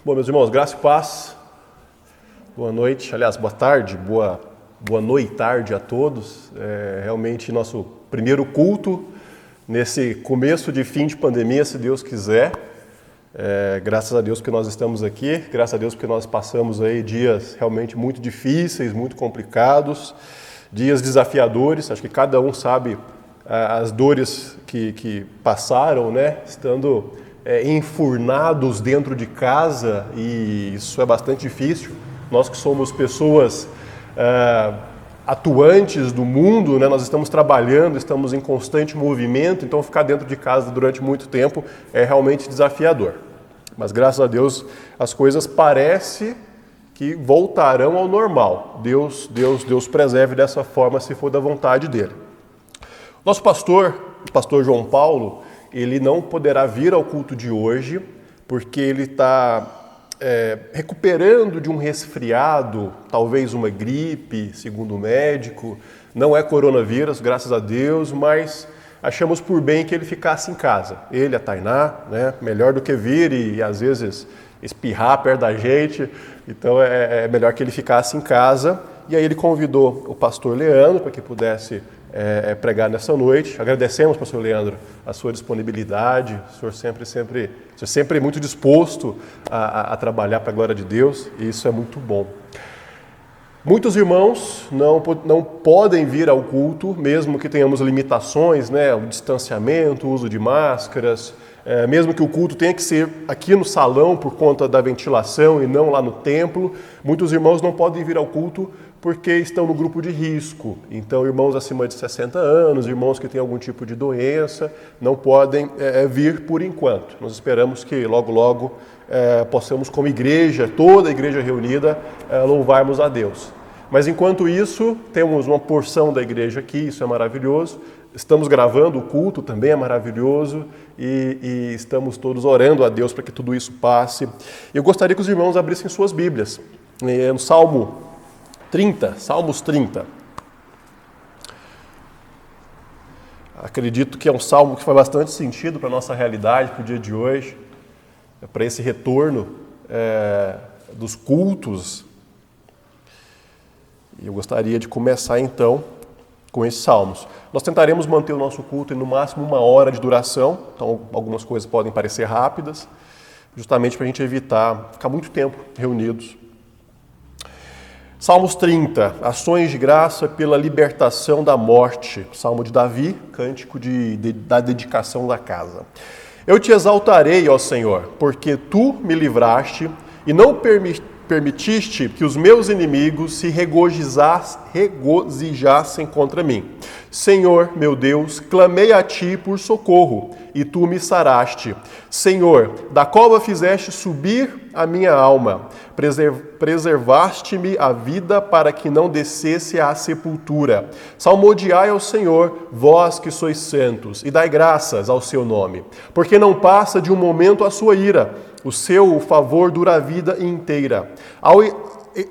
Bom, meus irmãos, graça e paz. Boa noite, aliás, boa tarde, boa noite-tarde a todos. Realmente nosso primeiro culto nesse começo de fim de pandemia, se Deus quiser. Graças a Deus porque nós estamos aqui, graças a Deus porque nós passamos aí dias realmente muito difíceis, muito complicados, dias desafiadores. Acho que cada um sabe as dores que passaram, né? Estando enfurnados dentro de casa, e isso é bastante difícil. Nós que somos pessoas atuantes do mundo, né, nós estamos trabalhando, estamos em constante movimento, então ficar dentro de casa durante muito tempo é realmente desafiador. Mas graças a Deus as coisas parecem que voltarão ao normal. Deus preserve dessa forma, se for da vontade dele. Nosso pastor, o pastor João Paulo, ele não poderá vir ao culto de hoje, porque ele está recuperando de um resfriado, talvez uma gripe, segundo o médico. Não é coronavírus, graças a Deus, mas achamos por bem que ele ficasse em casa. Ele, a Tainá, né, melhor do que vir e às vezes espirrar perto da gente, então é melhor que ele ficasse em casa. E aí ele convidou o pastor Leandro para que pudesse pregar nessa noite. Agradecemos, pastor Leandro, a sua disponibilidade. O senhor sempre muito disposto a trabalhar para a glória de Deus, e isso é muito bom. Muitos irmãos não podem vir ao culto, mesmo que tenhamos limitações, né? O distanciamento, o uso de máscaras, mesmo que o culto tenha que ser aqui no salão por conta da ventilação e não lá no templo. Muitos irmãos não podem vir ao culto porque estão no grupo de risco. Então, irmãos acima de 60 anos, irmãos que têm algum tipo de doença, não podem vir por enquanto. Nós esperamos que logo possamos, como igreja, toda a igreja reunida, louvarmos a Deus. Mas enquanto isso, temos uma porção da igreja aqui, isso é maravilhoso. Estamos gravando o culto, também é maravilhoso, e estamos todos orando a Deus para que tudo isso passe. Eu gostaria que os irmãos abrissem suas Bíblias, no Salmos 30. Acredito que é um salmo que faz bastante sentido para a nossa realidade, para o dia de hoje, para esse retorno dos cultos. E eu gostaria de começar então com esses salmos. Nós tentaremos manter o nosso culto em no máximo 1 hora de duração, então algumas coisas podem parecer rápidas, justamente para a gente evitar ficar muito tempo reunidos. Salmos 30, ações de graça pela libertação da morte. Salmo de Davi, cântico da dedicação da casa. Eu te exaltarei, ó Senhor, porque tu me livraste e não permitiste que os meus inimigos se regozijassem contra mim. Senhor, meu Deus, clamei a ti por socorro, e tu me saraste. Senhor, da cova fizeste subir a minha alma, preservaste-me a vida para que não descesse à sepultura. Salmodiai ao Senhor, vós que sois santos, e dai graças ao seu nome, porque não passa de um momento a sua ira, o seu favor dura a vida inteira. Ao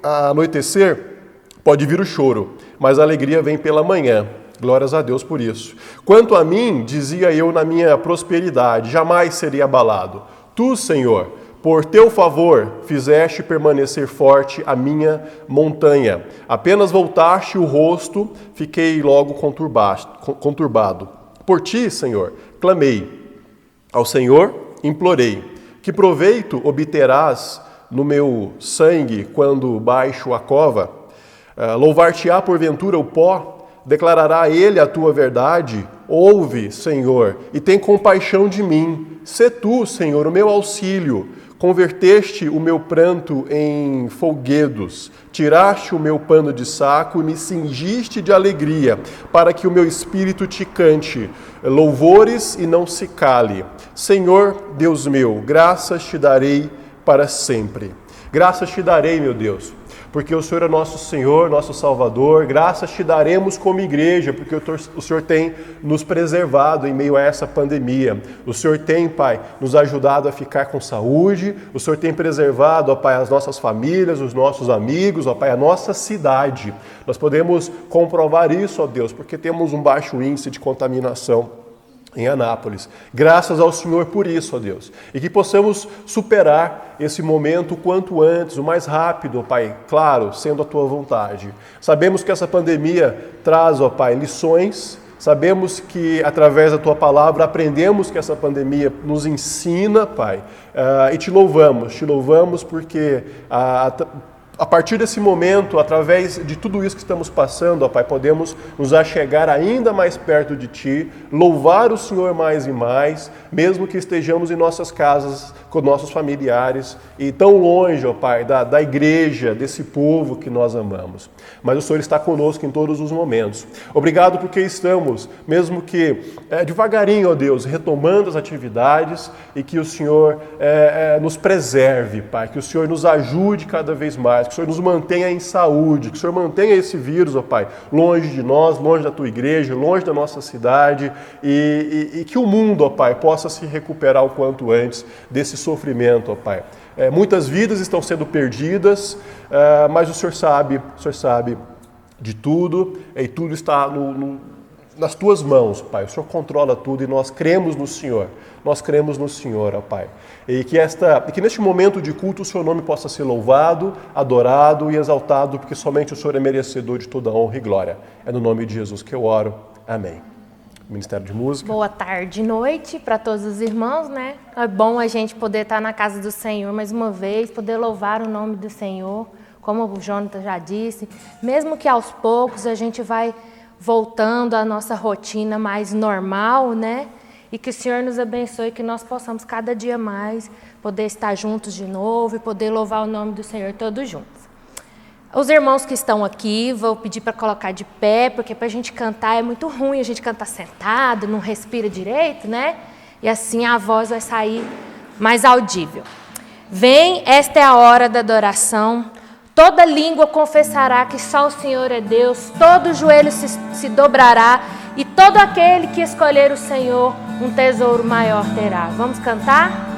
anoitecer, pode vir o choro, mas a alegria vem pela manhã. Glórias a Deus por isso. Quanto a mim, dizia eu na minha prosperidade, jamais seria abalado. Tu, Senhor, por teu favor, fizeste permanecer forte a minha montanha. Apenas voltaste o rosto, fiquei logo conturbado. Por ti, Senhor, clamei. Ao Senhor, implorei. Que proveito obterás no meu sangue quando baixo a cova? Louvar-te-á porventura o pó? Declarará ele a tua verdade? Ouve, Senhor, e tem compaixão de mim. Sê tu, Senhor, o meu auxílio. Converteste o meu pranto em folguedos. Tiraste o meu pano de saco e me cingiste de alegria, para que o meu espírito te cante louvores e não se cale. Senhor, Deus meu, graças te darei para sempre. Graças te darei, meu Deus, porque o Senhor é nosso Senhor, nosso Salvador. Graças te daremos como igreja, porque o Senhor tem nos preservado em meio a essa pandemia. O Senhor tem, Pai, nos ajudado a ficar com saúde. O Senhor tem preservado, ó Pai, as nossas famílias, os nossos amigos, ó Pai, a nossa cidade. Nós podemos comprovar isso, ó Deus, porque temos um baixo índice de contaminação. em Anápolis. Graças ao Senhor por isso, ó Deus. E que possamos superar esse momento o quanto antes, o mais rápido, ó Pai, claro, sendo a Tua vontade. Sabemos que essa pandemia traz, ó Pai, lições. Sabemos que através da Tua palavra aprendemos que essa pandemia nos ensina, Pai. E te louvamos porque a partir desse momento, através de tudo isso que estamos passando, ó Pai, podemos nos achegar ainda mais perto de Ti, louvar o Senhor mais e mais, mesmo que estejamos em nossas casas, com nossos familiares, e tão longe, ó Pai, da igreja, desse povo que nós amamos. Mas o Senhor está conosco em todos os momentos. Obrigado porque estamos, mesmo que devagarinho, ó Deus, retomando as atividades, e que o Senhor nos preserve, Pai, que o Senhor nos ajude cada vez mais, que o Senhor nos mantenha em saúde, que o Senhor mantenha esse vírus, ó Pai, longe de nós, longe da Tua igreja, longe da nossa cidade, e que o mundo, ó Pai, possa se recuperar o quanto antes desse sofrimento, ó Pai. Muitas vidas estão sendo perdidas, mas o Senhor sabe de tudo, e tudo está nas Tuas mãos, Pai. O Senhor controla tudo e nós cremos no Senhor. Nós cremos no Senhor, ó Pai. E que neste momento de culto o Seu nome possa ser louvado, adorado e exaltado, porque somente o Senhor é merecedor de toda honra e glória. É no nome de Jesus que eu oro. Amém. Ministério de Música. Boa tarde e noite para todos os irmãos, né? É bom a gente poder estar na casa do Senhor mais uma vez, poder louvar o nome do Senhor, como o Jonathan já disse, mesmo que aos poucos a gente vai voltando à nossa rotina mais normal, né? E que o Senhor nos abençoe, que nós possamos cada dia mais poder estar juntos de novo e poder louvar o nome do Senhor todos juntos. Os irmãos que estão aqui, vou pedir para colocar de pé, porque para a gente cantar é muito ruim, a gente cantar sentado, não respira direito, né? E assim a voz vai sair mais audível. Vem, esta é a hora da adoração. Toda língua confessará que só o Senhor é Deus, todo joelho se dobrará e todo aquele que escolher o Senhor, um tesouro maior terá. Vamos cantar?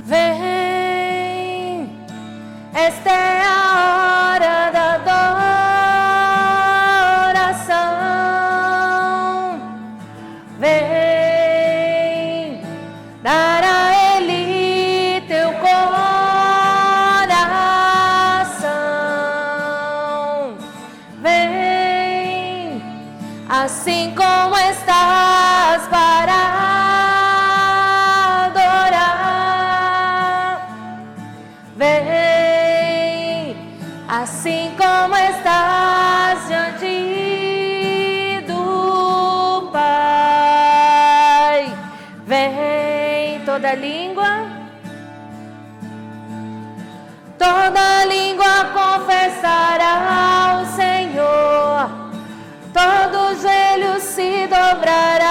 Vem, esta é a hora da adoração. Vem, dar a Ele teu coração. Vem, assim como estás para assim como estás diante do Pai. Vem, toda língua confessará ao Senhor, todo joelho se dobrará,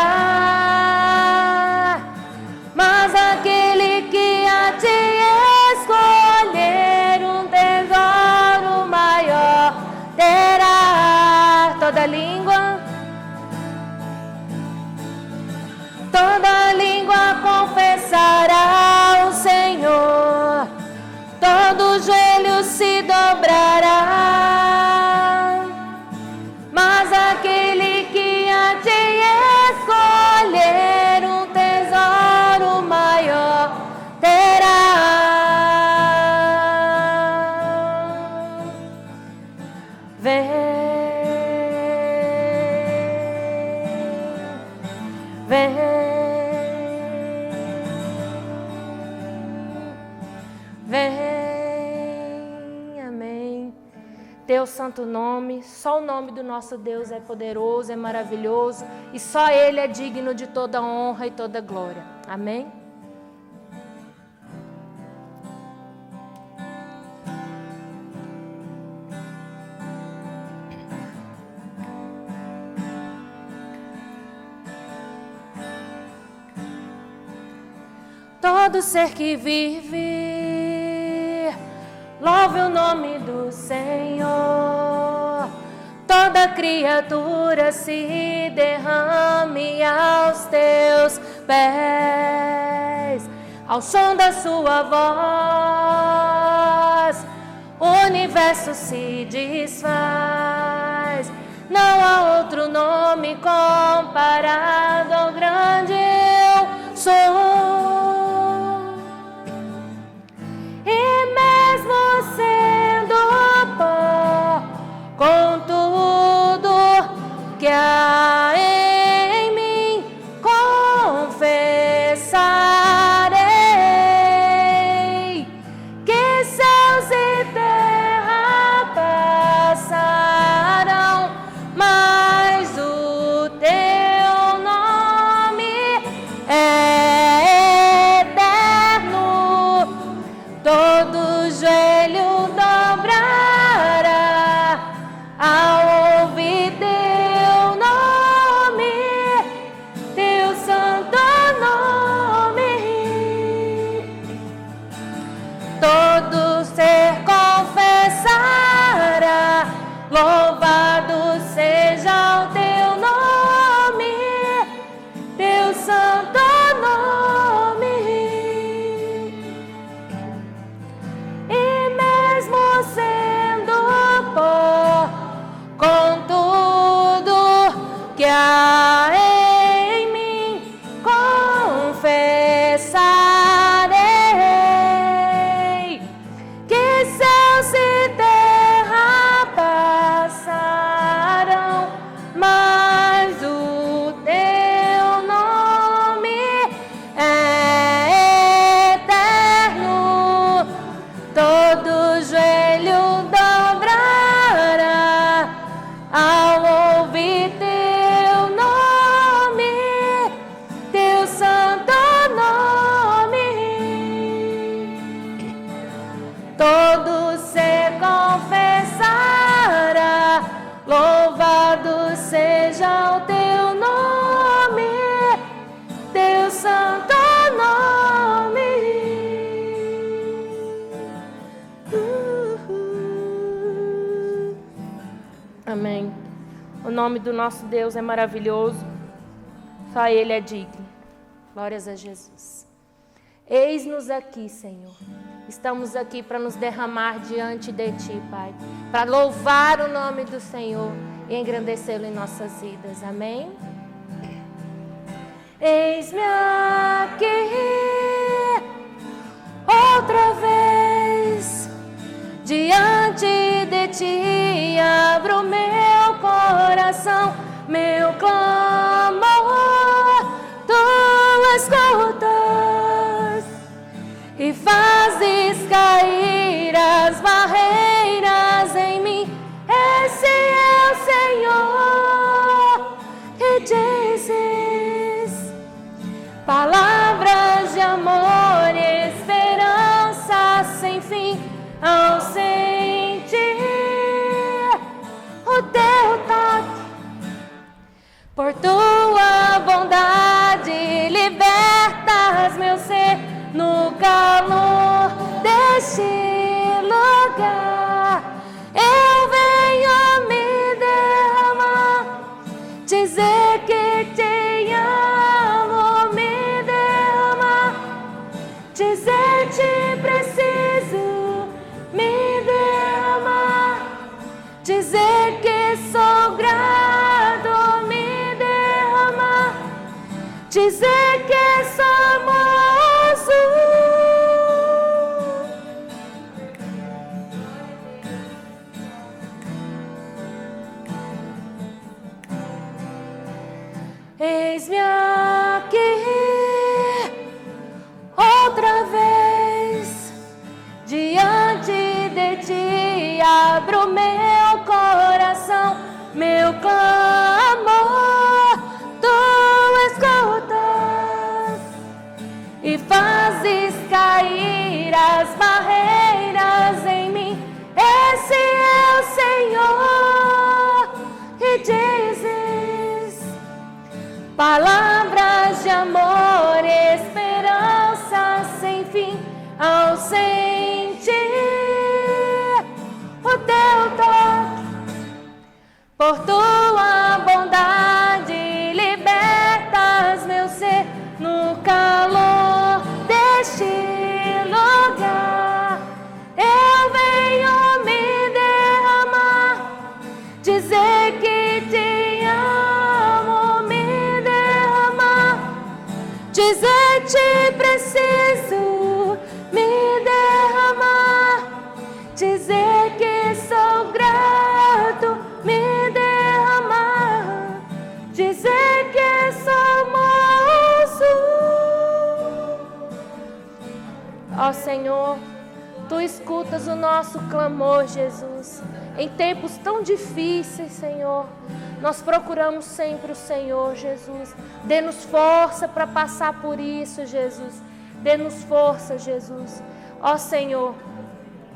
mas aquele que a ti escolher um tesouro maior terá. Toda língua confessará ao Senhor, todo joelho se dobrará, mas aquele que a ti escolher um tesouro maior terá. Vem, amém. Teu santo nome, só o nome do nosso Deus é poderoso, é maravilhoso e só Ele é digno de toda honra e toda glória. Amém? Todo ser que vive, louve o nome do Senhor. Toda criatura se derrame aos teus pés. ao som da sua voz, o universo se desfaz. Não há outro nome comparado ao grande eu sou. E mesmo sendo pó, com tudo que há em mim, confessarei que céus e terra passarão, mas o teu nome é eterno. Todo joelho dobrará ao ouvir teu nome, teu santo nome. Todo ser confessará, louvado seja o teu nome, teu santo nome. E mesmo sendo pó, com tudo que há em mim, confessarei que céus e terra passarão, mas o teu nome é eterno. Todo joelho dobrará ao ouvir teu nome, teu santo nome. Todo ser confessará, louvado seja o teu nome, teu santo nome. Amém. O nome do nosso Deus é maravilhoso, só Ele é digno. Glórias a Jesus. Eis-nos aqui, Senhor. Estamos aqui para nos derramar diante de Ti, Pai, para louvar o nome do Senhor e engrandecê-lo em nossas vidas. Amém? Eis-me aqui outra vez, diante de Ti abro meu coração, meu clamor, Tu escutas e fazes cair as barreiras em mim. Esse é o Senhor que dizes palavras de amor e esperança sem fim. Ao sentir o teu toque, por tua bondade libertas meu ser no calor deste lugar. Eu venho me derramar, dizer que te amo, me derramar, dizer te preciso, me derramar, dizer que sou grato, me derramar, dizer que somos um. Eis-me aqui outra vez, diante de Ti abro meu coração, meu clamor, Tu escutas e fazes cair as barreiras em mim. Esse é o Senhor que dizes palavras de amor e esperança sem fim. Ao sentir o teu toque, por tua bondade libertas meu ser no calor deste que te amo, me derramar, dizer te preciso, me derramar, dizer que sou grato, me derramar, dizer que sou moço. Ó Senhor, Tu escutas o nosso clamor, Jesus. Em tempos tão difíceis, Senhor, nós procuramos sempre o Senhor, Jesus. Dê-nos força para passar por isso, Jesus. Dê-nos força, Jesus. Ó Senhor,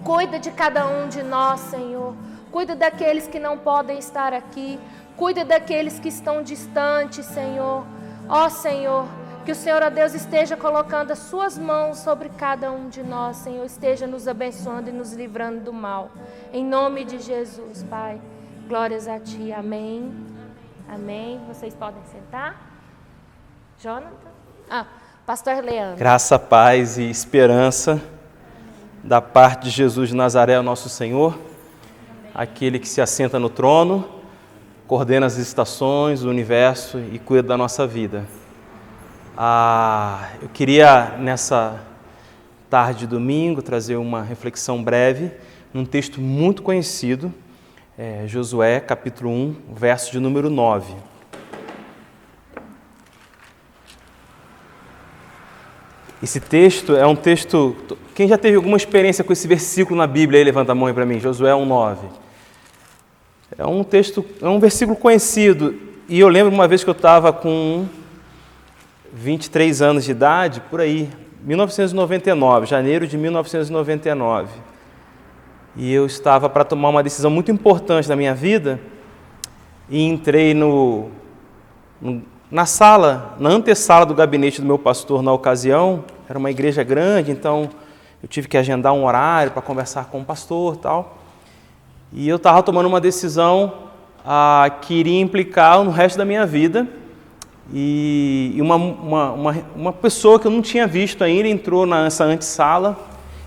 cuida de cada um de nós, Senhor. Cuida daqueles que não podem estar aqui. Cuida daqueles que estão distantes, Senhor. Ó Senhor, que o Senhor, ó Deus, esteja colocando as suas mãos sobre cada um de nós, Senhor. Esteja nos abençoando e nos livrando do mal. Em nome de Jesus, Pai. Glórias a Ti. Amém. Amém. Vocês podem sentar. Jonathan? Pastor Leandro. Graça, paz e esperança da parte de Jesus de Nazaré, o nosso Senhor. Aquele que se assenta no trono, coordena as estações, o universo e cuida da nossa vida. Eu queria, nessa tarde de domingo, trazer uma reflexão breve num texto muito conhecido, Josué, capítulo 1, verso de número 9. Esse texto é um texto... Quem já teve alguma experiência com esse versículo na Bíblia, aí levanta a mão aí para mim, Josué 1, 9. É um texto, é um versículo conhecido, e eu lembro uma vez que eu estava com 23 anos de idade, por aí, 1999, janeiro de 1999. E eu estava para tomar uma decisão muito importante na minha vida e entrei na sala, na antessala do gabinete do meu pastor na ocasião. Era uma igreja grande, então eu tive que agendar um horário para conversar com o pastor e tal. E eu estava tomando uma decisão que iria implicar no resto da minha vida. E uma pessoa que eu não tinha visto ainda entrou nessa antessala.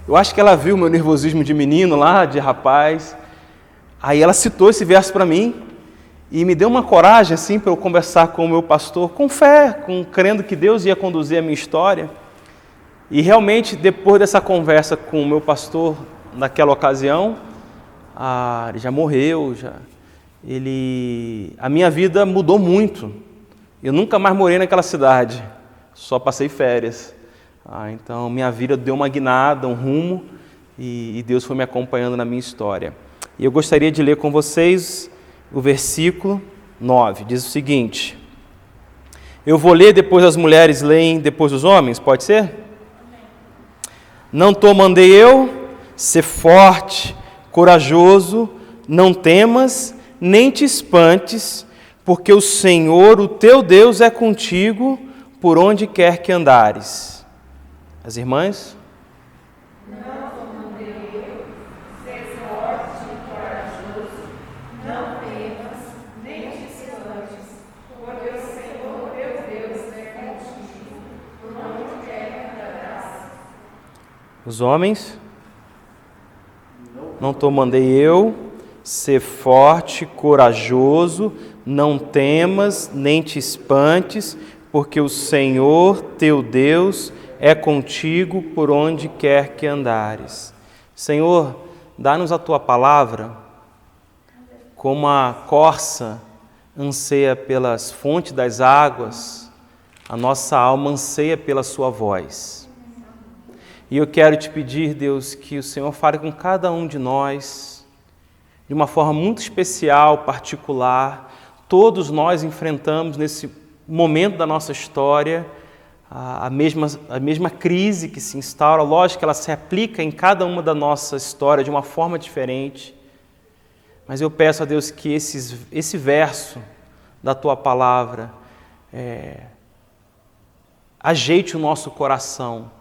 Eu acho que ela viu meu nervosismo de menino lá, de rapaz. Aí ela citou esse verso para mim e me deu uma coragem assim para eu conversar com o meu pastor, com fé, crendo que Deus ia conduzir a minha história. E realmente, depois dessa conversa com o meu pastor naquela ocasião, ele já morreu, a minha vida mudou muito. Eu nunca mais morei naquela cidade, só passei férias. Então, minha vida deu uma guinada, um rumo, e Deus foi me acompanhando na minha história. E eu gostaria de ler com vocês o versículo 9. Diz o seguinte: eu vou ler, depois as mulheres leem, depois os homens, pode ser? Não te mandei eu, ser forte, corajoso, não temas, nem te espantes, porque o Senhor, o teu Deus, é contigo por onde quer que andares. As irmãs? Não te mandei eu, ser forte e corajoso, não temas, nem te espantes, porque o Senhor, teu Deus, é contigo por onde quer que andarás. Os homens? Não te mandei eu, ser forte, corajoso, não temas, nem te espantes, porque o Senhor, teu Deus, é contigo por onde quer que andares. Senhor, dá-nos a Tua palavra, como a corça anseia pelas fontes das águas, a nossa alma anseia pela Sua voz. E eu quero te pedir, Deus, que o Senhor fale com cada um de nós, de uma forma muito especial, particular. Todos nós enfrentamos nesse momento da nossa história a mesma crise que se instaura. Lógico que ela se aplica em cada uma da nossa história de uma forma diferente. Mas eu peço a Deus que esse verso da Tua palavra ajeite o nosso coração,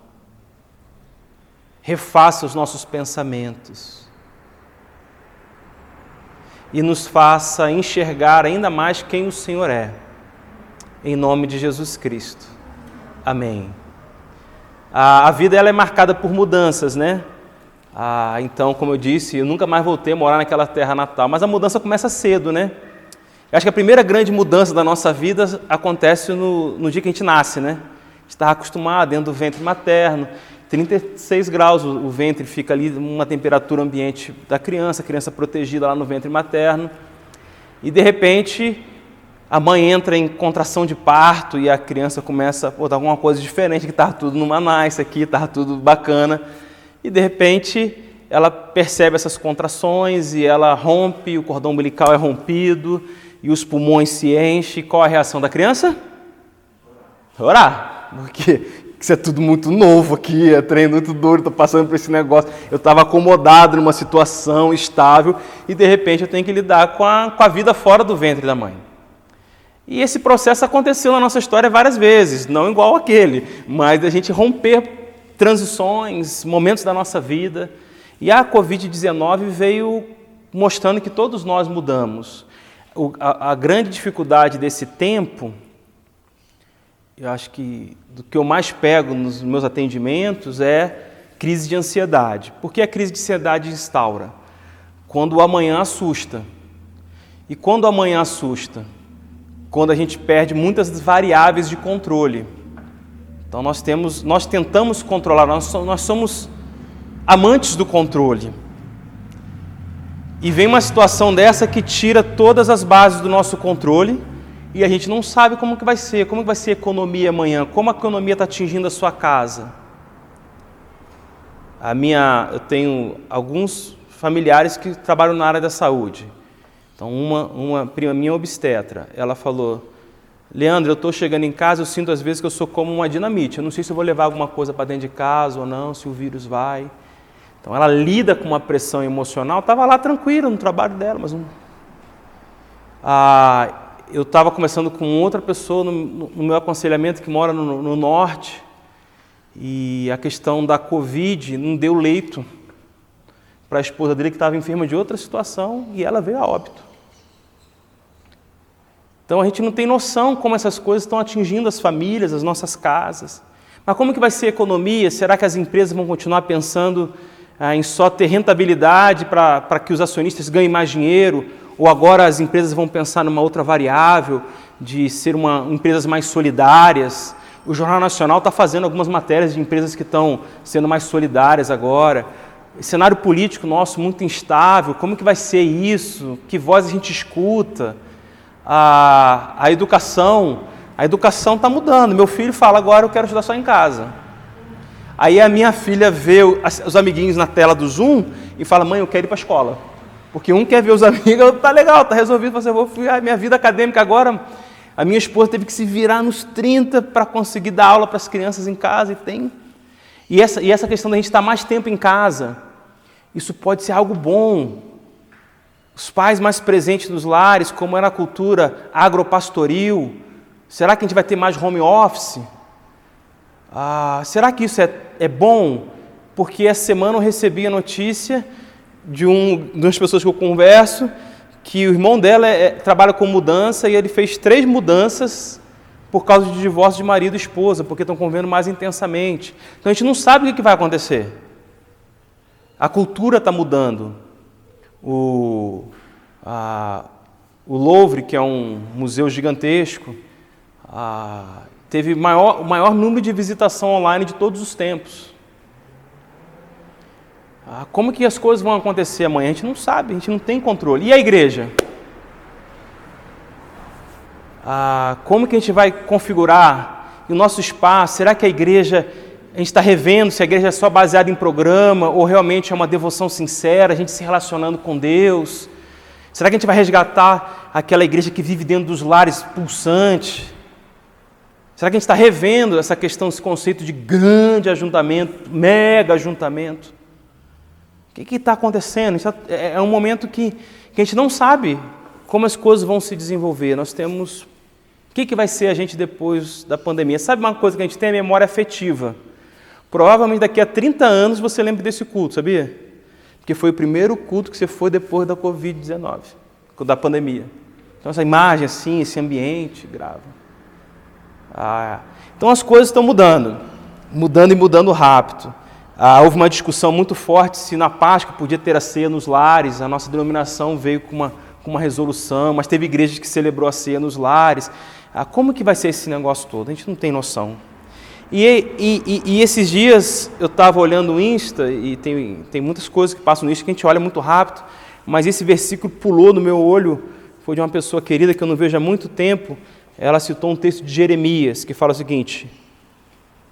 refaça os nossos pensamentos e nos faça enxergar ainda mais quem o Senhor é. Em nome de Jesus Cristo. Amém. A vida ela é marcada por mudanças, né? Então, como eu disse, eu nunca mais voltei a morar naquela terra natal, mas a mudança começa cedo, né? Eu acho que a primeira grande mudança da nossa vida acontece no dia que a gente nasce, né? A gente está acostumado dentro do ventre materno, 36 graus, o ventre fica ali uma temperatura ambiente da criança, a criança protegida lá no ventre materno. E de repente a mãe entra em contração de parto e a criança começa a botar alguma coisa diferente, que estava tudo numa nice aqui, estava tudo bacana. E de repente ela percebe essas contrações e ela rompe, o cordão umbilical é rompido e os pulmões se enchem. Qual a reação da criança? Chorar, porque isso é tudo muito novo aqui, é trem muito duro, estou passando por esse negócio. Eu estava acomodado numa situação estável e de repente eu tenho que lidar com a vida fora do ventre da mãe. E esse processo aconteceu na nossa história várias vezes, não igual aquele, mas a gente romper transições, momentos da nossa vida. E a Covid-19 veio mostrando que todos nós mudamos. A grande dificuldade desse tempo, eu acho que do que eu mais pego nos meus atendimentos é crise de ansiedade. Por que a crise de ansiedade instaura? Quando o amanhã assusta. E quando o amanhã assusta? Quando a gente perde muitas variáveis de controle. Então nós tentamos controlar, nós somos amantes do controle. E vem uma situação dessa que tira todas as bases do nosso controle e a gente não sabe como que vai ser a economia amanhã, como a economia está atingindo a sua casa. Eu tenho alguns familiares que trabalham na área da saúde. Então, uma prima minha obstetra, ela falou: Leandro, eu estou chegando em casa, eu sinto às vezes que eu sou como uma dinamite, eu não sei se eu vou levar alguma coisa para dentro de casa ou não, se o vírus vai. Então, ela lida com uma pressão emocional, estava lá tranquila no trabalho dela, mas eu estava conversando com outra pessoa no meu aconselhamento que mora no norte, e a questão da Covid não deu leito para a esposa dele que estava enferma de outra situação e ela veio a óbito. Então a gente não tem noção como essas coisas estão atingindo as famílias, as nossas casas. Mas como que vai ser a economia? Será que as empresas vão continuar pensando em só ter rentabilidade para que os acionistas ganhem mais dinheiro? Ou agora as empresas vão pensar numa outra variável de ser empresas mais solidárias? O Jornal Nacional está fazendo algumas matérias de empresas que estão sendo mais solidárias agora. Cenário político nosso muito instável, como que vai ser isso? Que voz a gente escuta? A educação está mudando. Meu filho fala agora, eu quero estudar só em casa. Aí a minha filha vê os amiguinhos na tela do Zoom e fala: mãe, eu quero ir para a escola. Porque um quer ver os amigos, tá legal, tá resolvido, minha vida acadêmica agora. A minha esposa teve que se virar nos 30 para conseguir dar aula para as crianças em casa e essa questão da gente estar mais tempo em casa, isso pode ser algo bom. Os pais mais presentes nos lares, como era a cultura agropastoril, será que a gente vai ter mais home office? Será que isso é bom? Porque essa semana eu recebi a notícia de umas pessoas que eu converso, que o irmão dela trabalha com mudança e ele fez 3 mudanças por causa de divórcio de marido e esposa, porque estão convivendo mais intensamente. Então a gente não sabe o que vai acontecer. A cultura está mudando. O Louvre, que é um museu gigantesco, teve o maior número de visitação online de todos os tempos. Como que as coisas vão acontecer amanhã? A gente não sabe, a gente não tem controle. E a igreja? Como que a gente vai configurar o nosso espaço? Será que a gente está revendo se a igreja é só baseada em programa ou realmente é uma devoção sincera, a gente se relacionando com Deus? Será que a gente vai resgatar aquela igreja que vive dentro dos lares pulsantes? Será que a gente está revendo essa questão, esse conceito de grande ajuntamento, mega ajuntamento? O que está acontecendo? É um momento que a gente não sabe como as coisas vão se desenvolver. Nós temos... O que vai ser a gente depois da pandemia? Sabe uma coisa que a gente tem? A memória afetiva. Provavelmente daqui a 30 anos você lembra desse culto, sabia? Porque foi o primeiro culto que você foi depois da Covid-19, da pandemia. Então essa imagem assim, esse ambiente grave. Então as coisas estão mudando e mudando rápido. Houve uma discussão muito forte se na Páscoa podia ter a ceia nos lares. A nossa denominação veio com com uma resolução, mas teve igrejas que celebrou a ceia nos lares. Como que vai ser esse negócio todo? A gente não tem noção. E esses dias eu estava olhando o Insta, e tem muitas coisas que passam no Insta que a gente olha muito rápido, mas esse versículo pulou no meu olho, foi de uma pessoa querida que eu não vejo há muito tempo. Ela citou um texto de Jeremias, que fala o seguinte: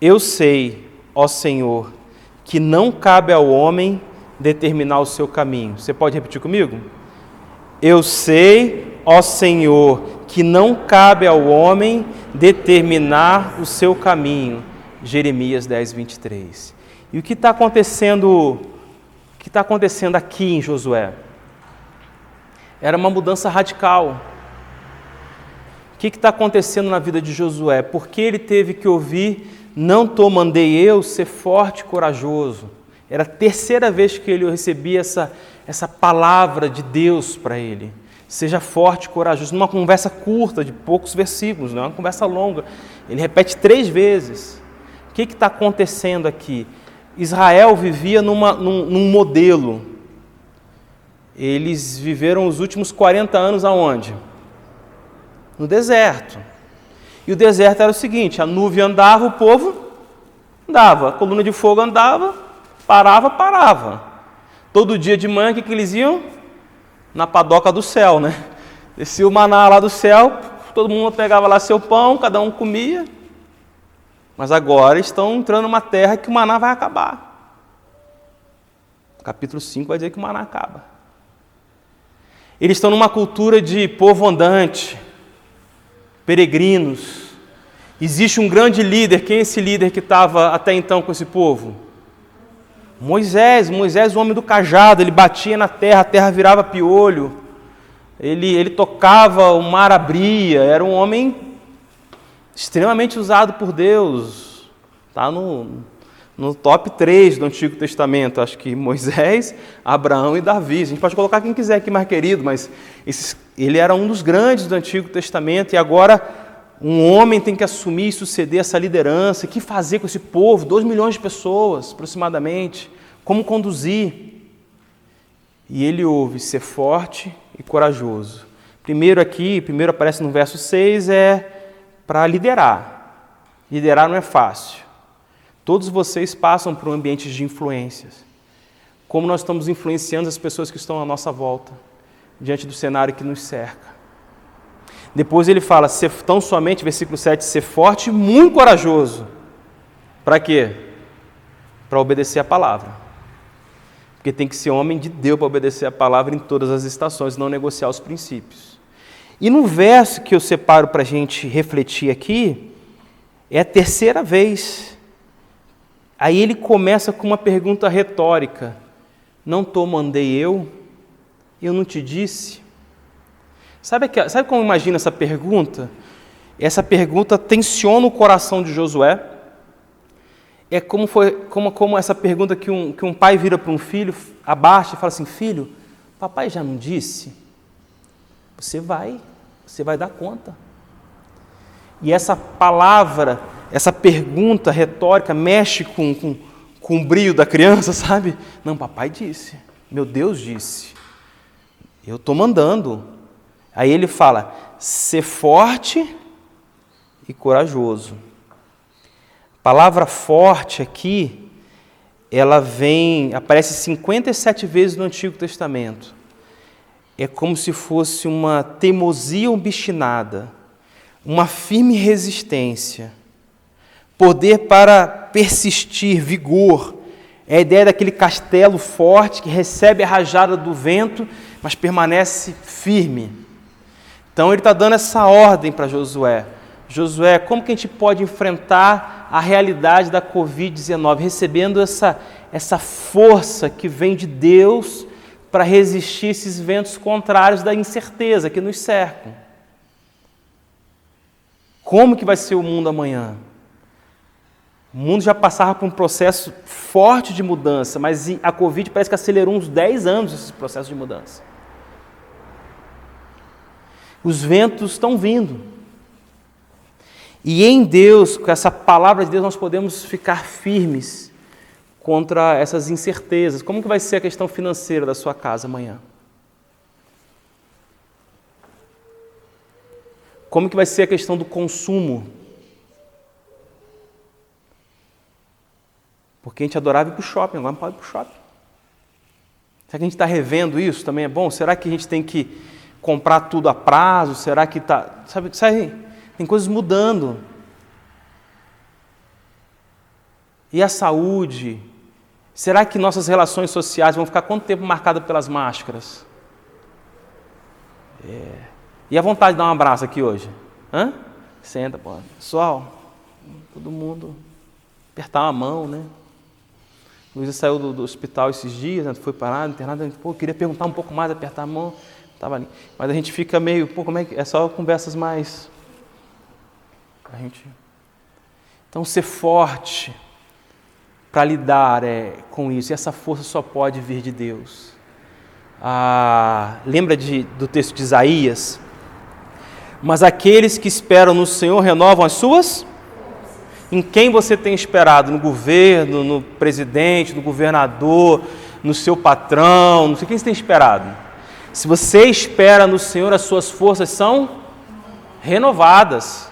eu sei, ó Senhor, que não cabe ao homem determinar o seu caminho. Você pode repetir comigo? Eu sei, ó Senhor, que não cabe ao homem determinar o seu caminho. Jeremias 10, 23. E o que está acontecendo aqui em Josué? Era uma mudança radical. O que está acontecendo na vida de Josué? Porque ele teve que ouvir: não te mandei eu, ser forte e corajoso. Era a terceira vez que ele recebia essa palavra de Deus para ele. Seja forte e corajoso. Numa conversa curta, de poucos versículos, não é uma conversa longa. Ele repete 3 vezes. O que está acontecendo aqui? Israel vivia num modelo. Eles viveram os últimos 40 anos aonde? No deserto. E o deserto era o seguinte: a nuvem andava, o povo andava. A coluna de fogo andava, parava. Todo dia de manhã, o que eles iam? Na padoca do céu, né? Descia o maná lá do céu, todo mundo pegava lá seu pão, cada um comia. Mas agora estão entrando numa terra que o maná vai acabar. Capítulo 5 vai dizer que o maná acaba. Eles estão numa cultura de povo andante, peregrinos. Existe um grande líder. Quem é esse líder que estava até então com esse povo? Moisés, o homem do cajado. Ele batia na terra, a terra virava piolho. Ele tocava, o mar abria. Era um homem extremamente usado por Deus. Está no top 3 do Antigo Testamento. Acho que Moisés, Abraão e Davi. A gente pode colocar quem quiser aqui mais querido, mas ele era um dos grandes do Antigo Testamento. E agora um homem tem que assumir e suceder essa liderança. O que fazer com esse povo? 2 milhões de pessoas, aproximadamente. Como conduzir? E ele ouve: ser forte e corajoso. Primeiro aparece no verso 6, é para liderar. Liderar não é fácil. Todos vocês passam por ambientes de influências. Como nós estamos influenciando as pessoas que estão à nossa volta, diante do cenário que nos cerca. Depois ele fala: ser tão somente, versículo 7, ser forte e muito corajoso. Para quê? Para obedecer a palavra. Porque tem que ser homem de Deus para obedecer a palavra em todas as estações, não negociar os princípios. E no verso que eu separo para a gente refletir aqui, é a terceira vez. Aí ele começa com uma pergunta retórica: não te mandei eu não te disse? Sabe como eu imagino essa pergunta? Essa pergunta tensiona o coração de Josué. É como essa pergunta que um pai vira para um filho, abaixa e fala assim: filho, papai já não disse? Você vai dar conta. E essa palavra, essa pergunta retórica mexe com o brilho da criança, sabe? Não, papai disse, meu Deus disse, eu estou mandando. Aí ele fala: ser forte e corajoso. A palavra forte aqui, ela aparece 57 vezes no Antigo Testamento. É como se fosse uma teimosia obstinada, uma firme resistência, poder para persistir, vigor. É a ideia daquele castelo forte que recebe a rajada do vento, mas permanece firme. Então ele está dando essa ordem para Josué. Josué, como que a gente pode enfrentar a realidade da Covid-19? Recebendo essa força que vem de Deus para resistir esses ventos contrários da incerteza que nos cercam. Como que vai ser o mundo amanhã? O mundo já passava por um processo forte de mudança, mas a Covid parece que acelerou uns 10 anos esse processo de mudança. Os ventos estão vindo. E em Deus, com essa palavra de Deus, nós podemos ficar firmes contra essas incertezas. Como que vai ser a questão financeira da sua casa amanhã? Como que vai ser a questão do consumo? Porque a gente adorava ir para o shopping, agora não pode ir para o shopping. Será que a gente está revendo isso? Também é bom? Será que a gente tem que comprar tudo a prazo? Será que está... Sabe, tem coisas mudando. E a saúde? Será que nossas relações sociais vão ficar quanto tempo marcadas pelas máscaras? E a vontade de dar um abraço aqui hoje? Hã? Senta, pô. Pessoal, todo mundo apertar a mão, né? Luísa saiu do hospital esses dias, né? Foi parada, internada. Pô, queria perguntar um pouco mais, apertar a mão. Tava ali. Mas a gente fica meio, pô, como é que... É só conversas mais... Então, ser forte para lidar com isso. E essa força só pode vir de Deus. Lembra do texto de Isaías? Mas aqueles que esperam no Senhor renovam as suas? Em quem você tem esperado? No governo, no presidente, no governador, no seu patrão? Não sei quem você tem esperado. Se você espera no Senhor, as suas forças são renovadas.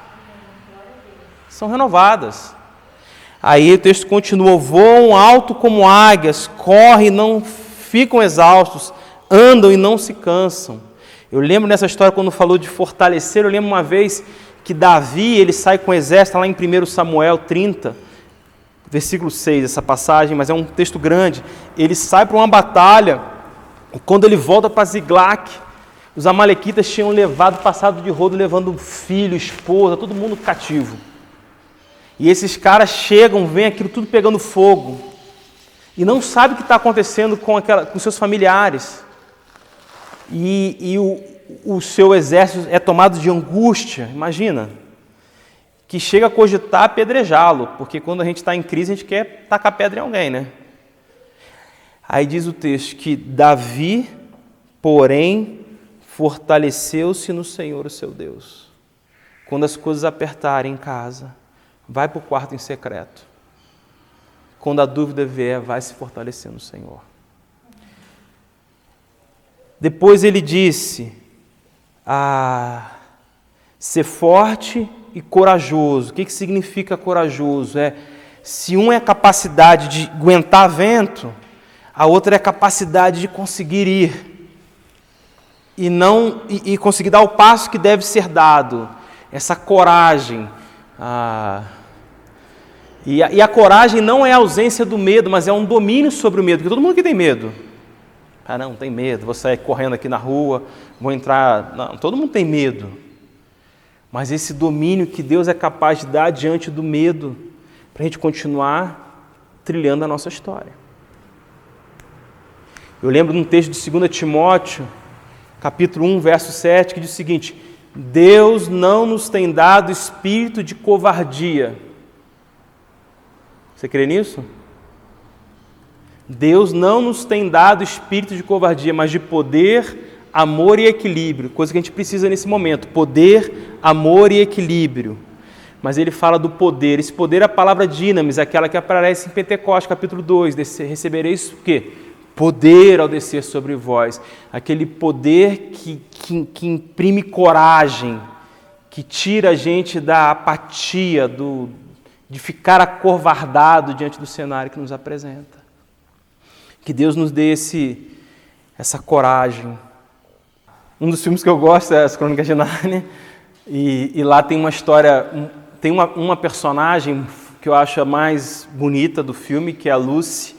São renovadas. Aí o texto continua: voam alto como águias, correm e não ficam exaustos, andam e não se cansam. Eu lembro nessa história, quando falou de fortalecer, eu lembro uma vez que Davi, ele sai com o exército, lá em 1 Samuel 30, versículo 6, essa passagem, mas é um texto grande. Ele sai para uma batalha, e quando ele volta para Ziglac, os amalequitas tinham passado de rodo, levando filho, esposa, todo mundo cativo. E esses caras chegam, veem aquilo tudo pegando fogo, e não sabem o que está acontecendo com seus familiares. E o seu exército é tomado de angústia, imagina, que chega a cogitar apedrejá-lo, porque quando a gente está em crise, a gente quer tacar pedra em alguém, né? Aí diz o texto que Davi, porém, fortaleceu-se no Senhor, o seu Deus. Quando as coisas apertarem em casa, vai para o quarto em secreto. Quando a dúvida vier, vai se fortalecer no Senhor. Depois ele disse, ser forte e corajoso. O que significa corajoso? Se um é a capacidade de aguentar vento, a outra é a capacidade de conseguir ir. E conseguir dar o passo que deve ser dado. Essa coragem. E a coragem não é a ausência do medo, mas é um domínio sobre o medo, porque todo mundo aqui tem medo. Não tem medo, vou sair correndo aqui na rua, vou entrar... Não, todo mundo tem medo. Mas esse domínio que Deus é capaz de dar diante do medo, para a gente continuar trilhando a nossa história. Eu lembro de um texto de 2 Timóteo, capítulo 1, verso 7, que diz o seguinte: Deus não nos tem dado espírito de covardia. Você crê nisso? Deus não nos tem dado espírito de covardia, mas de poder, amor e equilíbrio. Coisa que a gente precisa nesse momento. Poder, amor e equilíbrio. Mas ele fala do poder. Esse poder é a palavra dinamis, aquela que aparece em Pentecostes, capítulo 2. Recebereis o quê? Poder ao descer sobre vós. Aquele poder que imprime coragem, que tira a gente da apatia, de ficar acovardado diante do cenário que nos apresenta. Que Deus nos dê essa coragem. Um dos filmes que eu gosto é As Crônicas de Nárnia, e lá tem uma história, tem uma personagem que eu acho a mais bonita do filme, que é a Lucy,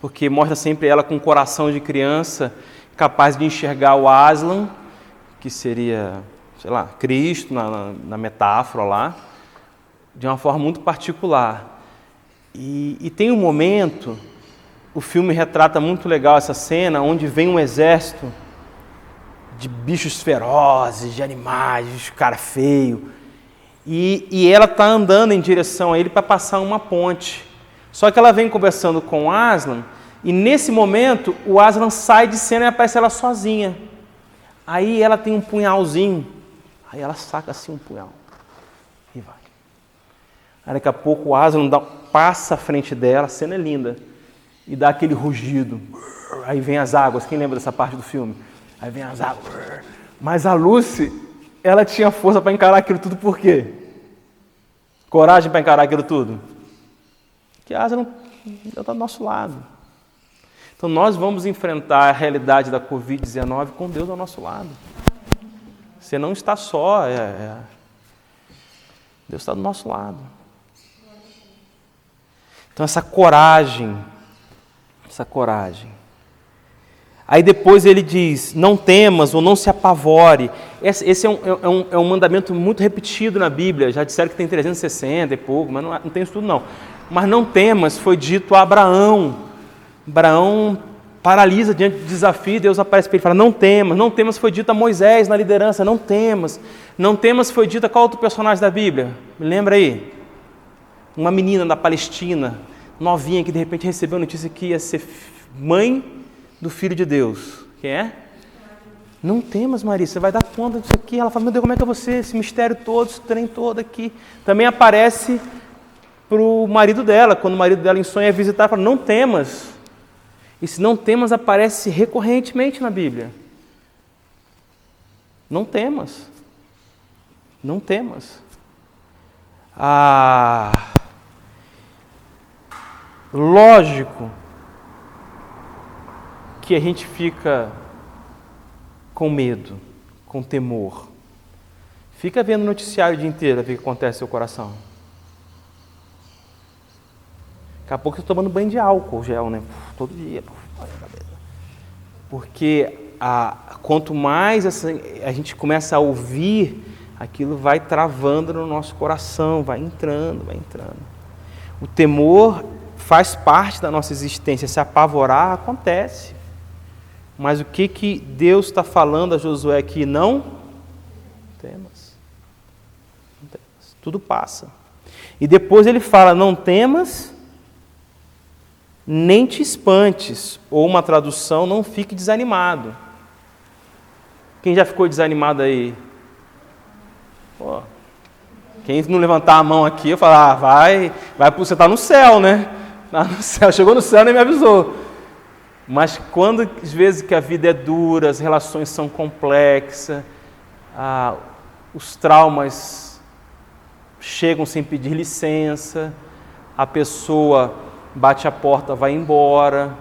porque mostra sempre ela com um coração de criança, capaz de enxergar o Aslan, que seria, sei lá, Cristo na metáfora lá, de uma forma muito particular. E tem um momento, o filme retrata muito legal essa cena, onde vem um exército de bichos ferozes, de animais, de cara feio, e ela está andando em direção a ele para passar uma ponte. Só que ela vem conversando com o Aslan, e nesse momento o Aslan sai de cena e aparece ela sozinha. Aí ela tem um punhalzinho, aí ela saca assim um punhal e vai. Aí daqui a pouco o Aslan passa à frente dela, a cena é linda, e dá aquele rugido. Aí vem as águas, quem lembra dessa parte do filme? Aí vem as águas. Mas a Lucy ela tinha força para encarar aquilo tudo por quê? Coragem para encarar aquilo tudo? Porque a asa não está do nosso lado. Então nós vamos enfrentar a realidade da Covid-19 com Deus ao nosso lado. Você não está só, Deus está do nosso lado. Então essa coragem. Aí depois ele diz, não temas ou não se apavore. Esse é um mandamento muito repetido na Bíblia. Já disseram que tem 360 e pouco, mas não tem isso tudo não. Mas não temas foi dito a Abraão. Abraão paralisa diante do desafio, Deus aparece para ele e fala, não temas. Não temas foi dito a Moisés na liderança, não temas. Não temas foi dito a qual outro personagem da Bíblia? Me lembra aí? Uma menina da Palestina, novinha, que de repente recebeu a notícia que ia ser mãe do Filho de Deus. Quem é? Não temas, Maria, você vai dar conta disso aqui. Ela fala, meu Deus, como é que é você? Esse mistério todo, esse trem todo aqui. Também aparece para o marido dela, quando o marido dela em sonho é visitar, fala, não temas. Esse não temas aparece recorrentemente na Bíblia. Não temas. Não temas. Lógico que a gente fica com medo, com temor. Fica vendo o noticiário o dia inteiro, ver o que acontece no seu coração. Daqui a pouco você está tomando banho de álcool, gel, né? Todo dia. Porque quanto mais a gente começa a ouvir, aquilo vai travando no nosso coração, vai entrando. O temor faz parte da nossa existência. Se apavorar, acontece. Mas o que Deus está falando a Josué aqui? Não temas. Tudo passa. E depois ele fala, não temas, nem te espantes. Ou uma tradução, não fique desanimado. Quem já ficou desanimado aí? Pô, quem não levantar a mão aqui, eu falo, você está no céu, né? Tá no céu. Chegou no céu e nem me avisou. Mas quando, às vezes, que a vida é dura, as relações são complexas, os traumas chegam sem pedir licença, a pessoa bate a porta, vai embora,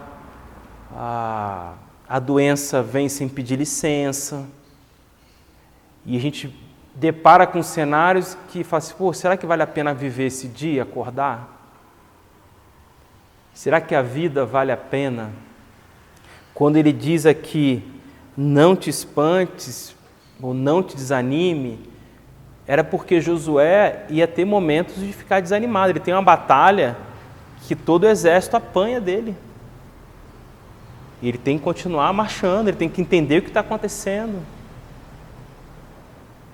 a doença vem sem pedir licença, e a gente depara com cenários que fala assim, será que vale a pena viver esse dia, acordar? Será que a vida vale a pena? Quando ele diz aqui, não te espantes, ou não te desanime, era porque Josué ia ter momentos de ficar desanimado. Ele tem uma batalha que todo o exército apanha dele. E ele tem que continuar marchando, ele tem que entender o que está acontecendo.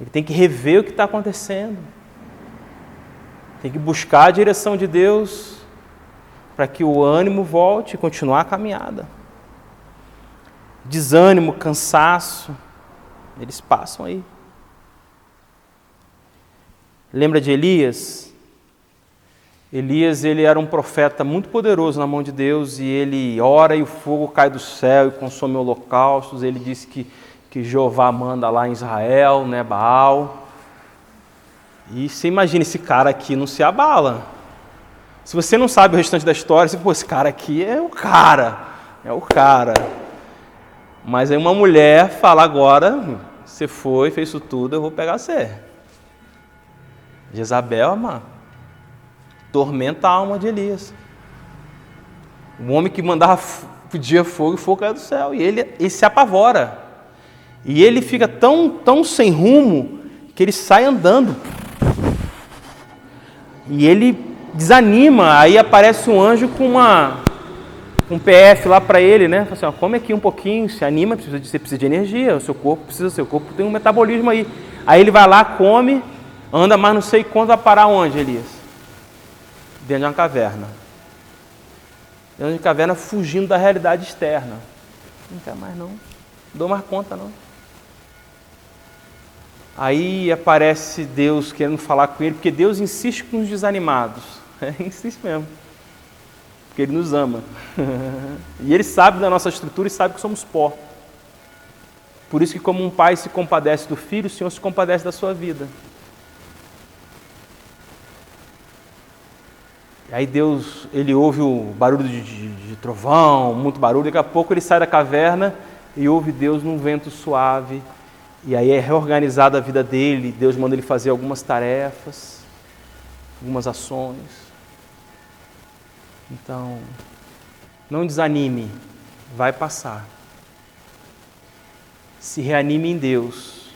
Ele tem que rever o que está acontecendo. Tem que buscar a direção de Deus para que o ânimo volte e continuar a caminhada. Desânimo, cansaço, eles passam aí. Lembra de Elias? Elias, ele era um profeta muito poderoso na mão de Deus, e ele ora e o fogo cai do céu e consome holocaustos. Ele disse que Jeová manda lá em Israel, né, Baal. E você imagina, esse cara aqui não se abala. Se você não sabe o restante da história, você, esse cara aqui é o cara. Mas aí uma mulher fala, agora, você foi, fez isso tudo, eu vou pegar você. Jezabel, mano, tormenta a alma de Elias. O homem que mandava, pedia fogo, e o fogo caiu do céu. E ele se apavora. E ele fica tão sem rumo, que ele sai andando. E ele desanima, aí aparece um anjo com um PF lá para ele, né? Fala assim, come aqui um pouquinho, se anima, você precisa de energia, seu corpo tem um metabolismo aí. Aí ele vai lá, come, anda mais não sei quanto, vai parar onde, Elias? Dentro de uma caverna. Dentro de uma caverna, fugindo da realidade externa. Não quer mais não dou mais conta não. Aí aparece Deus querendo falar com ele, porque Deus insiste com os desanimados. Insiste mesmo. Porque Ele nos ama. E Ele sabe da nossa estrutura e sabe que somos pó. Por isso que como um pai se compadece do filho, o Senhor se compadece da sua vida. E aí Deus, ele ouve o barulho de trovão, muito barulho, daqui a pouco ele sai da caverna e ouve Deus num vento suave. E aí é reorganizada a vida dele, Deus manda ele fazer algumas tarefas, algumas ações. Então, não desanime, vai passar. Se reanime em Deus,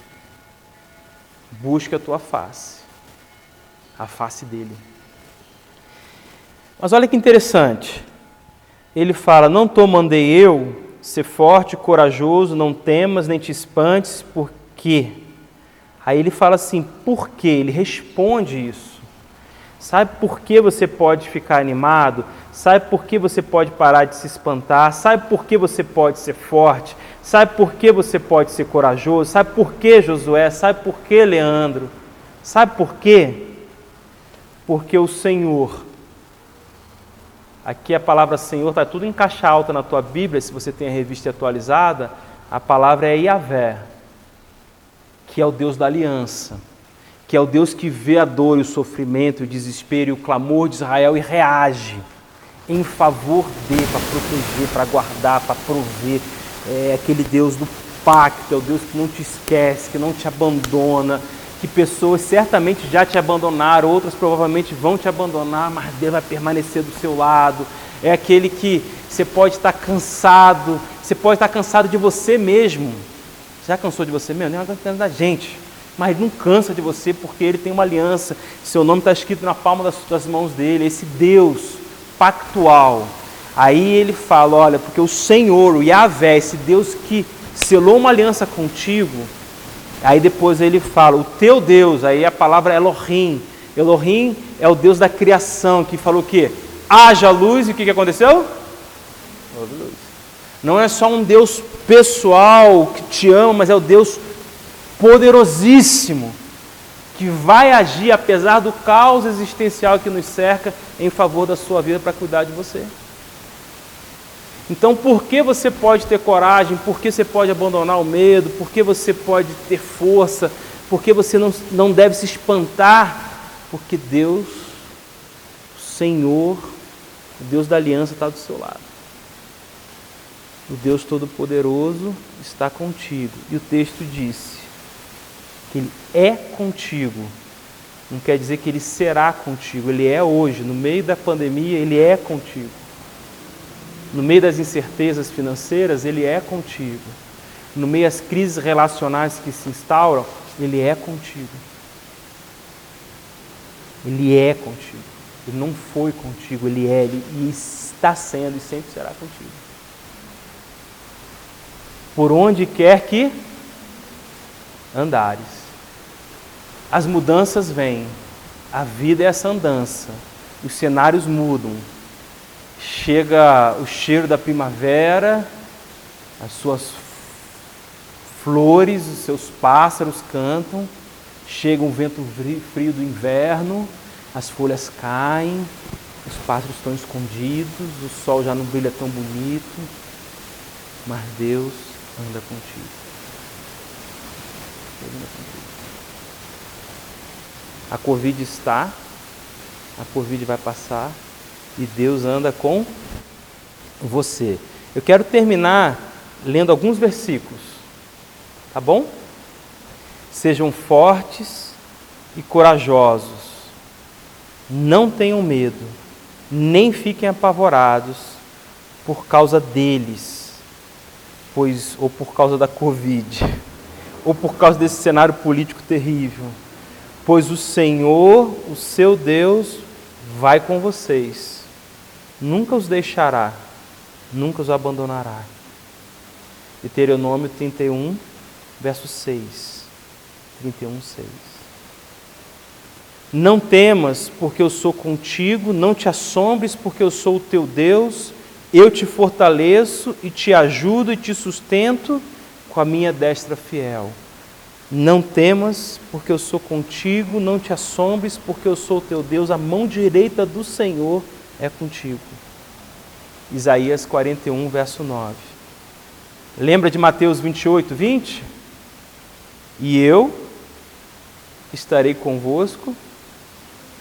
busque a tua face, a face dele. Mas olha que interessante, ele fala, não te mandei eu, ser forte, corajoso, não temas, nem te espantes, porque... Aí ele fala assim, por quê? Ele responde isso. Sabe por que você pode ficar animado? Sabe por que você pode parar de se espantar? Sabe por que você pode ser forte? Sabe por que você pode ser corajoso? Sabe por que, Josué? Sabe por que, Leandro? Sabe por quê? Porque o Senhor... Aqui a palavra Senhor está tudo em caixa alta na tua Bíblia, se você tem a revista atualizada, a palavra é Yahvé, que é o Deus da aliança, que é o Deus que vê a dor e o sofrimento, o desespero e o clamor de Israel e reage em favor dele, para proteger, para guardar, para prover. É aquele Deus do pacto, é o Deus que não te esquece, que não te abandona, que pessoas certamente já te abandonaram, outras provavelmente vão te abandonar, mas Deus vai permanecer do seu lado. É aquele que você pode estar cansado, você pode estar cansado de você mesmo. Já cansou de você mesmo? Não é uma coisa da gente, mas Ele não cansa de você porque Ele tem uma aliança, seu nome está escrito na palma das mãos dEle, esse Deus pactual. Aí Ele fala, olha, porque o Senhor, o Yahvé, esse Deus que selou uma aliança contigo. Aí depois ele fala, o teu Deus, aí a palavra Elohim. Elohim é o Deus da criação, que falou o quê? Haja luz, e o que aconteceu? Houve luz. Não é só um Deus pessoal que te ama, mas é o Deus poderosíssimo, que vai agir, apesar do caos existencial que nos cerca, em favor da sua vida para cuidar de você. Então, por que você pode ter coragem? Por que você pode abandonar o medo? Por que você pode ter força? Por que você não deve se espantar? Porque Deus, o Senhor, o Deus da aliança está do seu lado. O Deus Todo-Poderoso está contigo. E o texto disse que Ele é contigo. Não quer dizer que Ele será contigo. Ele é hoje, no meio da pandemia, Ele é contigo. No meio das incertezas financeiras, Ele é contigo. No meio das crises relacionais que se instauram, Ele é contigo. Ele é contigo. Ele não foi contigo, Ele é, Ele está sendo e sempre será contigo. Por onde quer que andares. As mudanças vêm, a vida é essa andança, os cenários mudam. Chega o cheiro da primavera, as suas flores, os seus pássaros cantam, chega um vento frio do inverno, as folhas caem, os pássaros estão escondidos, o sol já não brilha tão bonito, mas Deus anda contigo. Deus anda contigo. A Covid está, a Covid vai passar, e Deus anda com você. Eu quero terminar lendo alguns versículos, tá bom? Sejam fortes e corajosos, não tenham medo, nem fiquem apavorados por causa deles, ou por causa da Covid, ou por causa desse cenário político terrível, pois o Senhor, o seu Deus, vai com vocês. Nunca os deixará, nunca os abandonará. Deuteronômio 31, verso 6. 31, 6. Não temas, porque eu sou contigo, não te assombres, porque eu sou o teu Deus, eu te fortaleço e te ajudo e te sustento com a minha destra fiel. Não temas, porque eu sou contigo, não te assombres, porque eu sou o teu Deus, a mão direita do Senhor é contigo. Isaías 41, verso 9. Lembra de Mateus 28, 20? E eu estarei convosco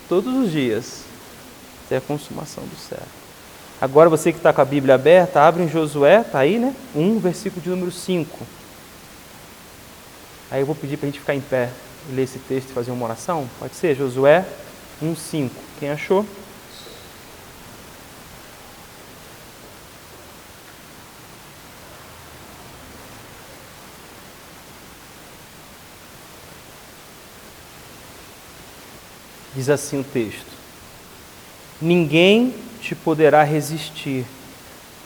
todos os dias, até a consumação do século. Agora você que está com a Bíblia aberta, abre em Josué, está aí, né? 1, versículo de número 5. Aí eu vou pedir para a gente ficar em pé e ler esse texto e fazer uma oração. Pode ser? Josué 1, 5. Quem achou? Diz assim o texto: ninguém te poderá resistir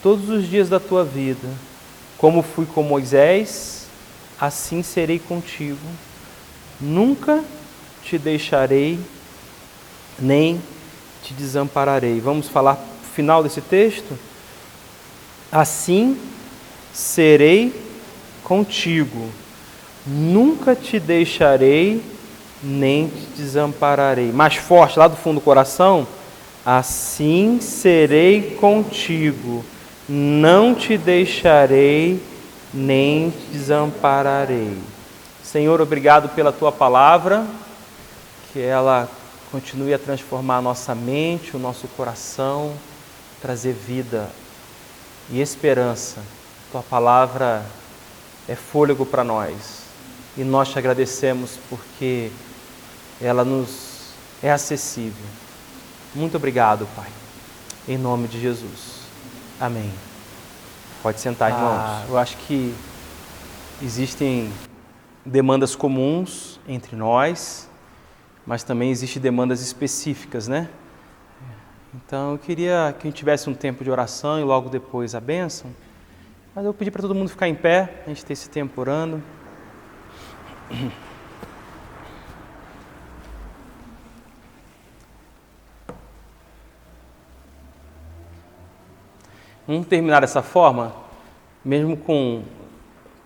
todos os dias da tua vida. Como fui com Moisés, assim serei contigo. Nunca te deixarei, nem te desampararei. Vamos falar o final desse texto? Assim serei contigo. Nunca te deixarei, nem te desampararei. Mais forte, lá do fundo do coração. Assim serei contigo, não te deixarei, nem te desampararei. Senhor, obrigado pela Tua palavra, que ela continue a transformar a nossa mente, o nosso coração, trazer vida e esperança. Tua palavra é fôlego para nós e nós te agradecemos porque ela nos é acessível. Muito obrigado, Pai. Em nome de Jesus. Amém. Pode sentar, irmãos. Eu acho que existem demandas comuns entre nós, mas também existem demandas específicas, né? Então, eu queria que a gente tivesse um tempo de oração e logo depois a bênção. Mas eu pedi para todo mundo ficar em pé, a gente ter esse tempo orando. Vamos terminar dessa forma, mesmo com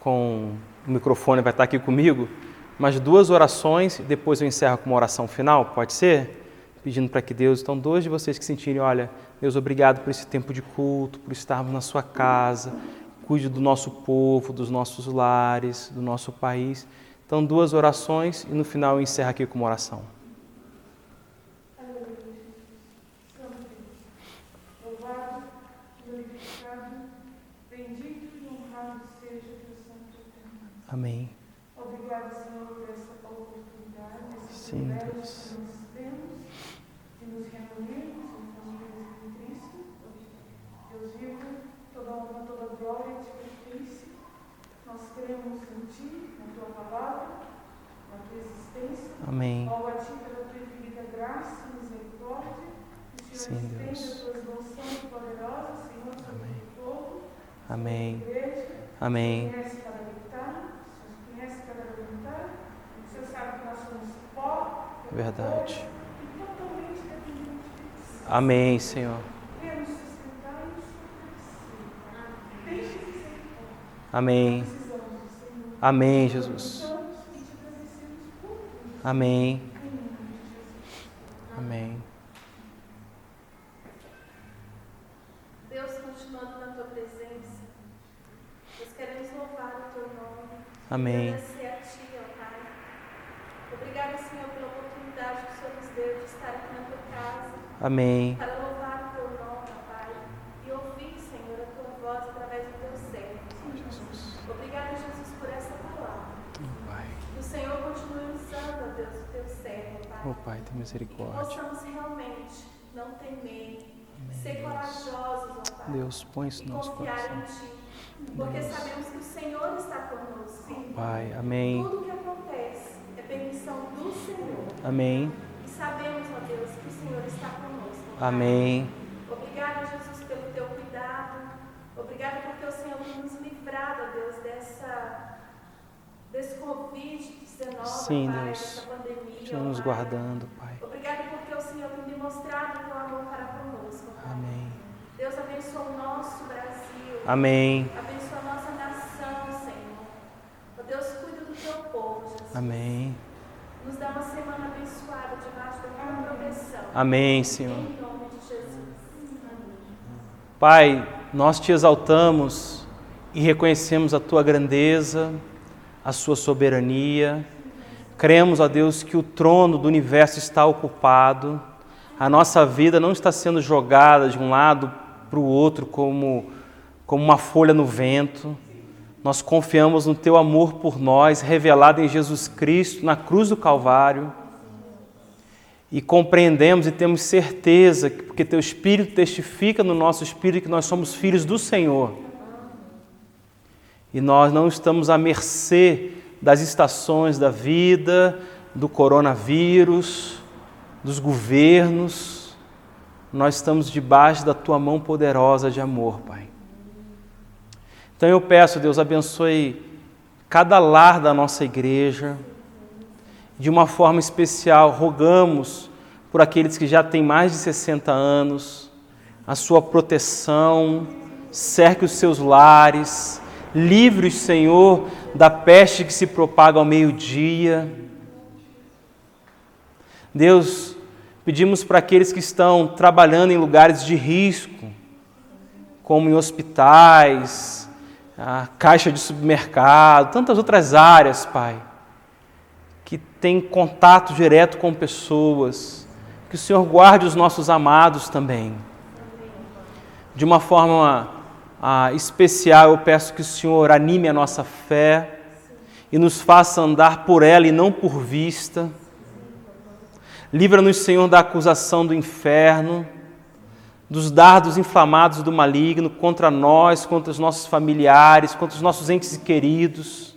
o microfone vai estar aqui comigo, mas 2 orações, depois eu encerro com uma oração final, pode ser? Pedindo para que Deus, então 2 de vocês que sentirem, olha, Deus, obrigado por esse tempo de culto, por estarmos na sua casa, cuide do nosso povo, dos nossos lares, do nosso país. Então 2 orações e no final eu encerro aqui com uma oração. Amém. Obrigada, Senhor, por essa oportunidade, esse Sim, privilégio Deus. que nós temos de nos reunirmos em famílias em Cristo. Deus vivo, toda honra, toda glória te pertence. Nós cremos em Ti, na Tua palavra, na Tua existência. Amém. Rogo a Ti pela Tua infinita graça e misericórdia. Que o Senhor Sim, estenda Deus. as Tuas bênçãos poderosas, Senhor, sobre o povo, Amém. sobre a igreja. Amém. Conhece cada detalhe, conhece cada voluntário, o Senhor sabe que nós somos pó, Verdade. e totalmente dependentes de Ti. Amém, Senhor. Queremos sustentar e nos fortalecer. Deixe de ser pó. Amém. Precisamos do Senhor. Amém, Jesus. Precisamos e te agradecemos por tudo. Amém. Em nome de Jesus. Amém. Deus, continuando na Tua presença, nós queremos louvar o Teu nome. Amém. Agradecer a Ti, ó Pai. Obrigada, Senhor, pela oportunidade que o Senhor nos deu de estar aqui na Tua casa, Amém. para louvar o Teu nome, ó Pai, e ouvir, Senhor, a Tua voz através do Teu servo. Jesus. Obrigada, Jesus, por essa palavra. Pai. Que o Senhor continue usando, ó Deus, o Teu servo, ó Pai. Oh, Pai, tem misericórdia. Possamos realmente não temer, ser corajosos, ó Pai. Deus, põe isso E no nosso confiar coração. em Ti, porque sabemos que o Senhor está conosco. Pai, amém. Tudo que acontece é permissão do Senhor. Amém. E sabemos, ó Deus, que o Senhor está conosco. Amém. Obrigada, Jesus, pelo Teu cuidado. Obrigada porque o Senhor tem nos livrado, ó Deus, desse Covid-19, Sim, Pai, Deus. dessa pandemia. Continua nos Pai. guardando, Pai. Obrigada porque o Senhor tem demonstrado o Teu amor para conosco, Pai. Amém. Deus abençoa o nosso Brasil. Amém. Abençoa a nossa nação, Senhor. Ó Deus, cuida do Teu povo, Jesus. Amém. Nos dá uma semana abençoada debaixo da Tua proteção. Amém, Senhor. Em nome de Jesus. Amém. Pai, nós Te exaltamos e reconhecemos a Tua grandeza, a Sua soberania. Cremos, ó Deus, que o trono do universo está ocupado, a nossa vida não está sendo jogada de um lado para o outro como uma folha no vento. Nós confiamos no Teu amor por nós, revelado em Jesus Cristo, na cruz do Calvário, e compreendemos e temos certeza, porque Teu Espírito testifica no nosso espírito que nós somos filhos do Senhor. E nós não estamos à mercê das estações da vida, do coronavírus, dos governos. Nós estamos debaixo da Tua mão poderosa de amor, Pai. Então eu peço, Deus, abençoe cada lar da nossa igreja. De uma forma especial, rogamos por aqueles que já têm mais de 60 anos, a Sua proteção, cerque os seus lares, livre-os, Senhor, da peste que se propaga ao meio-dia. Deus, pedimos para aqueles que estão trabalhando em lugares de risco, como em hospitais, a caixa de supermercado, tantas outras áreas, Pai, que têm contato direto com pessoas, que o Senhor guarde os nossos amados também. De uma forma especial, eu peço que o Senhor anime a nossa fé e nos faça andar por ela e não por vista. Livra-nos, Senhor, da acusação do inferno, dos dardos inflamados do maligno contra nós, contra os nossos familiares, contra os nossos entes queridos.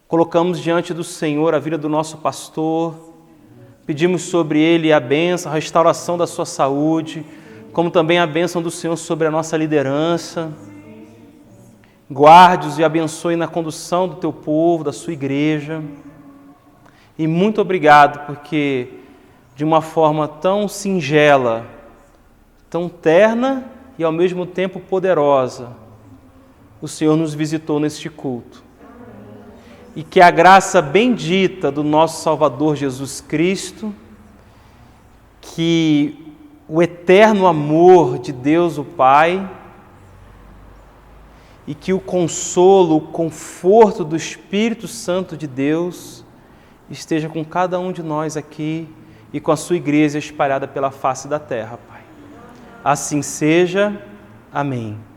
Colocamos diante do Senhor a vida do nosso pastor, pedimos sobre ele a bênção, a restauração da sua saúde, como também a bênção do Senhor sobre a nossa liderança. Guarde-os e abençoe na condução do Teu povo, da sua igreja. E muito obrigado, porque de uma forma tão singela, tão terna e ao mesmo tempo poderosa, o Senhor nos visitou neste culto. E que a graça bendita do nosso Salvador Jesus Cristo, que o eterno amor de Deus o Pai e que o consolo, o conforto do Espírito Santo de Deus esteja com cada um de nós aqui e com a sua igreja espalhada pela face da terra, Pai. Assim seja. Amém.